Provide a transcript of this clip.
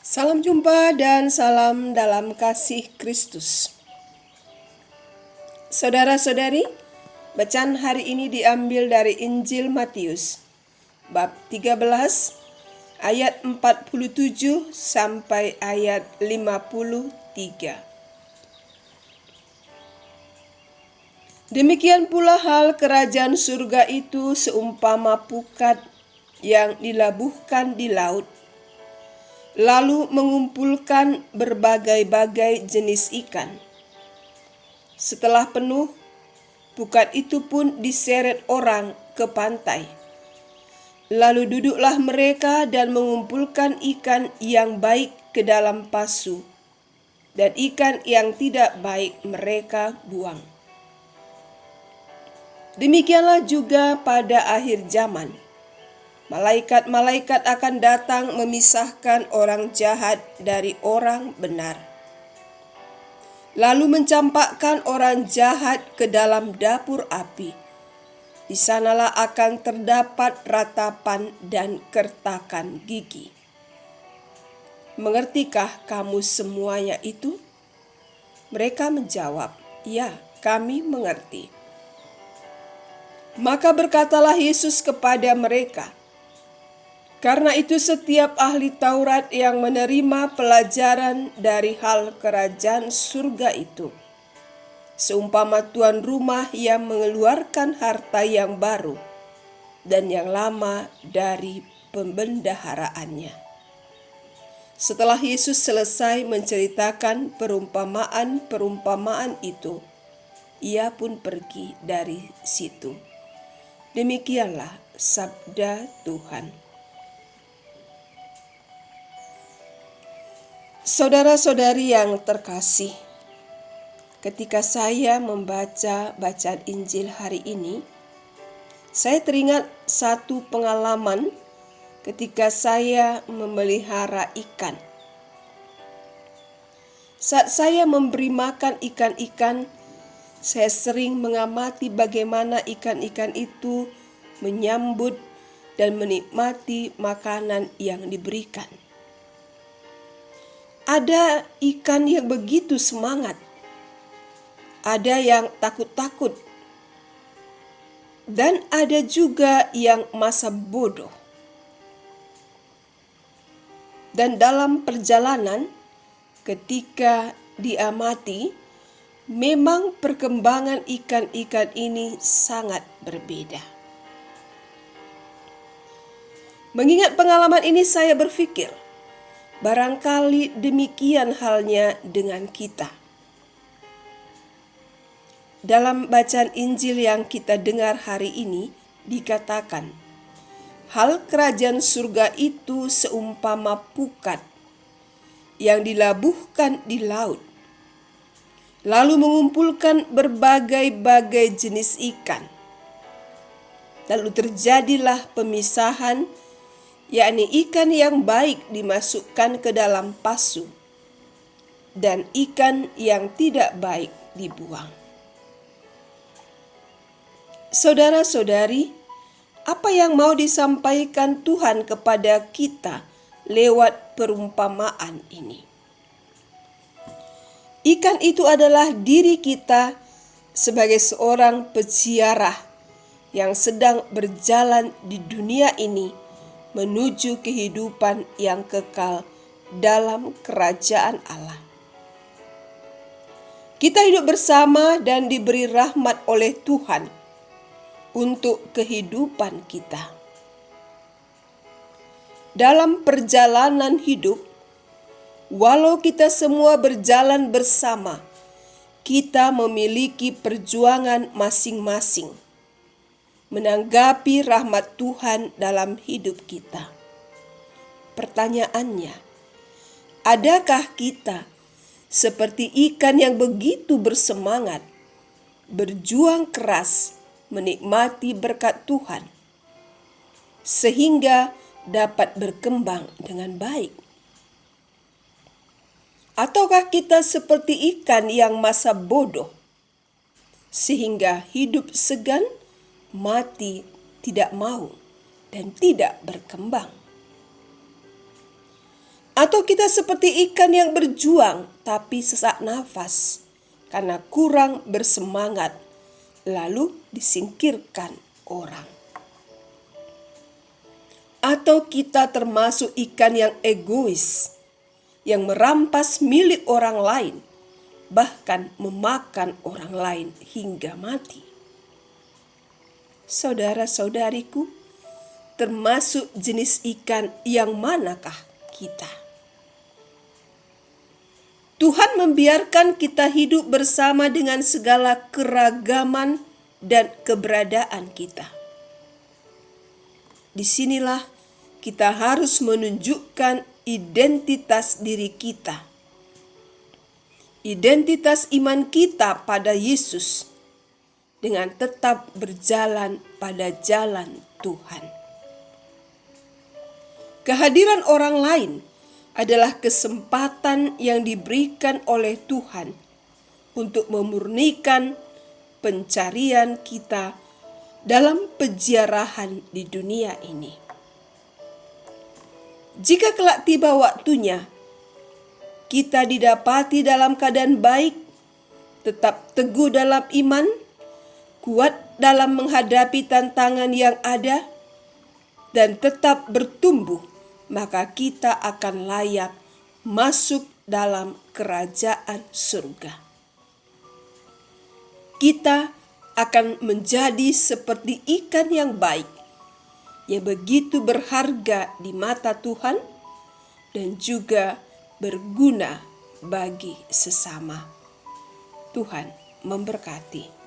Salam jumpa dan salam dalam kasih Kristus. Saudara-saudari, bacaan hari ini diambil dari Injil Matius, bab 13, ayat 47 sampai ayat 53. Demikian pula hal kerajaan surga itu seumpama pukat yang dilabuhkan di laut, lalu mengumpulkan berbagai-bagai jenis ikan. Setelah penuh, pukat itu pun diseret orang ke pantai. Lalu duduklah mereka dan mengumpulkan ikan yang baik ke dalam pasu, dan ikan yang tidak baik mereka buang. Demikianlah juga pada akhir zaman. Malaikat-malaikat akan datang memisahkan orang jahat dari orang benar, lalu mencampakkan orang jahat ke dalam dapur api. Di sanalah akan terdapat ratapan dan kertakan gigi. Mengertikah kamu semuanya itu? Mereka menjawab, "Ya, kami mengerti." Maka berkatalah Yesus kepada mereka, "Karena itu setiap ahli Taurat yang menerima pelajaran dari hal kerajaan surga itu, seumpama tuan rumah yang mengeluarkan harta yang baru dan yang lama dari pembendaharaannya." Setelah Yesus selesai menceritakan perumpamaan-perumpamaan itu, ia pun pergi dari situ. Demikianlah sabda Tuhan. Saudara-saudari yang terkasih, ketika saya membaca bacaan Injil hari ini, saya teringat satu pengalaman ketika saya memelihara ikan. Saat saya memberi makan ikan-ikan, saya sering mengamati bagaimana ikan-ikan itu menyambut dan menikmati makanan yang diberikan. Ada ikan yang begitu semangat, ada yang takut-takut, dan ada juga yang masa bodoh. Dan dalam perjalanan, ketika diamati, memang perkembangan ikan-ikan ini sangat berbeda. Mengingat pengalaman ini, saya berpikir, barangkali demikian halnya dengan kita. Dalam bacaan Injil yang kita dengar hari ini dikatakan, hal kerajaan surga itu seumpama pukat yang dilabuhkan di laut, lalu mengumpulkan berbagai-bagai jenis ikan. Lalu terjadilah pemisahan, yakni ikan yang baik dimasukkan ke dalam pasu, dan ikan yang tidak baik dibuang. Saudara-saudari, apa yang mau disampaikan Tuhan kepada kita lewat perumpamaan ini? Ikan itu adalah diri kita sebagai seorang peziarah yang sedang berjalan di dunia ini menuju kehidupan yang kekal dalam kerajaan Allah. Kita hidup bersama dan diberi rahmat oleh Tuhan untuk kehidupan kita. Dalam perjalanan hidup, walau kita semua berjalan bersama, kita memiliki perjuangan masing-masing menanggapi rahmat Tuhan dalam hidup kita. Pertanyaannya, adakah kita seperti ikan yang begitu bersemangat, berjuang keras, menikmati berkat Tuhan, sehingga dapat berkembang dengan baik? Ataukah kita seperti ikan yang masa bodoh, sehingga hidup segan, mati tidak mau, dan tidak berkembang? Atau kita seperti ikan yang berjuang tapi sesak nafas karena kurang bersemangat, lalu disingkirkan orang. Atau kita termasuk ikan yang egois, yang merampas milik orang lain, bahkan memakan orang lain hingga mati. Saudara-saudariku, termasuk jenis ikan yang manakah kita? Tuhan membiarkan kita hidup bersama dengan segala keragaman dan keberadaan kita. Disinilah kita harus menunjukkan identitas diri kita. Identitas iman kita pada Yesus dengan tetap berjalan pada jalan Tuhan. Kehadiran orang lain adalah kesempatan yang diberikan oleh Tuhan untuk memurnikan pencarian kita dalam peziarahan di dunia ini. Jika kelak tiba waktunya, kita didapati dalam keadaan baik, tetap teguh dalam iman, kuat dalam menghadapi tantangan yang ada, dan tetap bertumbuh, maka kita akan layak masuk dalam kerajaan surga. Kita akan menjadi seperti ikan yang baik, yang begitu berharga di mata Tuhan dan juga berguna bagi sesama. Tuhan memberkati.